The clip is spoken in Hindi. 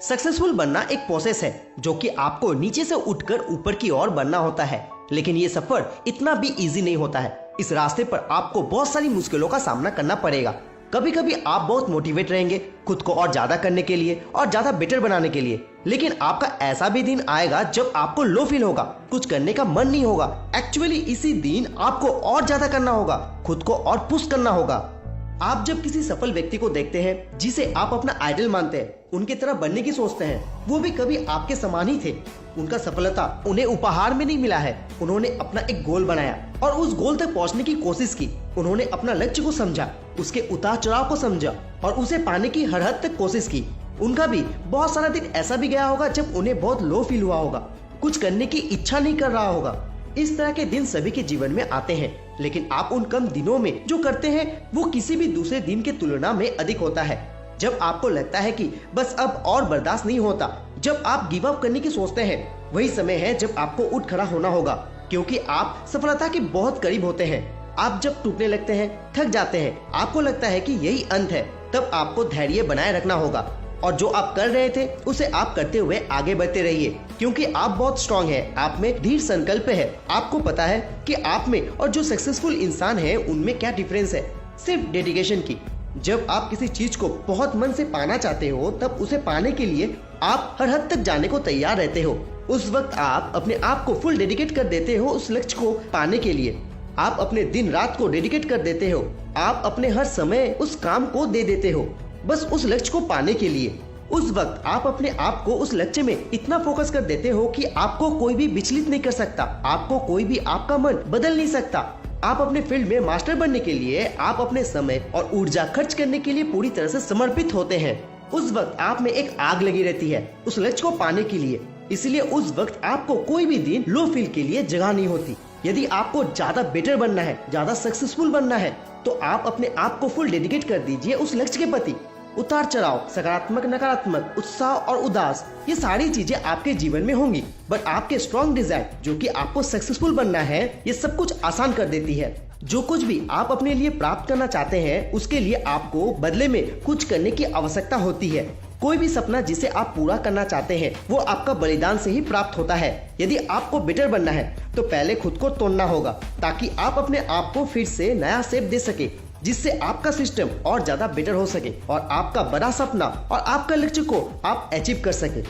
सक्सेसफुल बनना एक प्रोसेस है जो कि आपको नीचे से उठकर ऊपर की ओर बढ़ना होता है, लेकिन ये सफर इतना भी इजी नहीं होता है। इस रास्ते पर आपको बहुत सारी मुश्किलों का सामना करना पड़ेगा। कभी कभी आप बहुत मोटिवेट रहेंगे खुद को और ज्यादा करने के लिए और ज्यादा बेटर बनाने के लिए, लेकिन आपका ऐसा भी दिन आएगा जब आपको लो फील होगा, कुछ करने का मन नहीं होगा। एक्चुअली इसी दिन आपको और ज्यादा करना होगा, खुद को और पुश करना होगा। आप जब किसी सफल व्यक्ति को देखते हैं जिसे आप अपना आइडल मानते हैं, उनकी तरह बनने की सोचते हैं, वो भी कभी आपके समान ही थे। उनका सफलता उन्हें उपहार में नहीं मिला है, उन्होंने अपना एक गोल बनाया और उस गोल तक पहुंचने की कोशिश की। उन्होंने अपना लक्ष्य को समझा, उसके उतार चढ़ाव को समझा और उसे पाने की हर हद तक कोशिश की। उनका भी बहुत सारा दिन ऐसा भी गया होगा जब उन्हें बहुत लो फील हुआ होगा, कुछ करने की इच्छा नहीं कर रहा होगा। इस तरह के दिन सभी के जीवन में आते हैं, लेकिन आप उन कम दिनों में जो करते हैं वो किसी भी दूसरे दिन की तुलना में अधिक होता है। जब आपको लगता है कि बस अब और बर्दाश्त नहीं होता, जब आप गिव अप करने की सोचते हैं, वही समय है जब आपको उठ खड़ा होना होगा, क्योंकि आप सफलता के बहुत करीब होते हैं। आप जब टूटने लगते हैं, थक जाते हैं, आपको लगता है कि यही अंत है, तब आपको धैर्य बनाए रखना होगा और जो आप कर रहे थे उसे आप करते हुए आगे बढ़ते रहिए, क्योंकि आप बहुत स्ट्रांग हैं, आप में दृढ़ संकल्प है। आपको पता है कि आप में और जो सक्सेसफुल इंसान है उनमें क्या डिफरेंस है, सिर्फ डेडिकेशन की। जब आप किसी चीज को बहुत मन से पाना चाहते हो, तब उसे पाने के लिए आप हर हद तक जाने को तैयार रहते हो। उस वक्त आप अपने आप को फुल डेडिकेट कर देते हो उस लक्ष्य को पाने के लिए। आप अपने दिन रात को डेडिकेट कर देते हो, आप अपने हर समय उस काम को दे देते हो, बस उस लक्ष्य को पाने के लिए। उस वक्त आप अपने आप को उस लक्ष्य में इतना फोकस कर देते हो कि आपको कोई भी विचलित नहीं कर सकता, आपको कोई भी आपका मन बदल नहीं सकता। आप अपने फील्ड में मास्टर बनने के लिए आप अपने समय और ऊर्जा खर्च करने के लिए पूरी तरह से समर्पित होते हैं। उस वक्त आप में एक आग लगी रहती है उस लक्ष्य को पाने के लिए, इसलिए उस वक्त आपको कोई भी दिन लो फील के लिए जगह नहीं होती। यदि आपको ज्यादा बेटर बनना है, ज्यादा सक्सेसफुल बनना है, तो आप अपने आप को फुल डेडिकेट कर दीजिए उस लक्ष्य के प्रति। उतार चढ़ाव, सकारात्मक नकारात्मक, उत्साह और उदास, ये सारी चीजें आपके जीवन में होंगी, बट आपके स्ट्रॉन्ग डिजायर जो कि आपको सक्सेसफुल बनना है, ये सब कुछ आसान कर देती है। जो कुछ भी आप अपने लिए प्राप्त करना चाहते हैं, उसके लिए आपको बदले में कुछ करने की आवश्यकता होती है। कोई भी सपना जिसे आप पूरा करना चाहते हैं वो आपका बलिदान से ही प्राप्त होता है। यदि आपको बेटर बनना है तो पहले खुद को तोड़ना होगा, ताकि आप अपने आप को फिर से नया शेप दे सके, जिससे आपका सिस्टम और ज्यादा बेटर हो सके और आपका बड़ा सपना और आपका लक्ष्य को आप अचीव कर सके।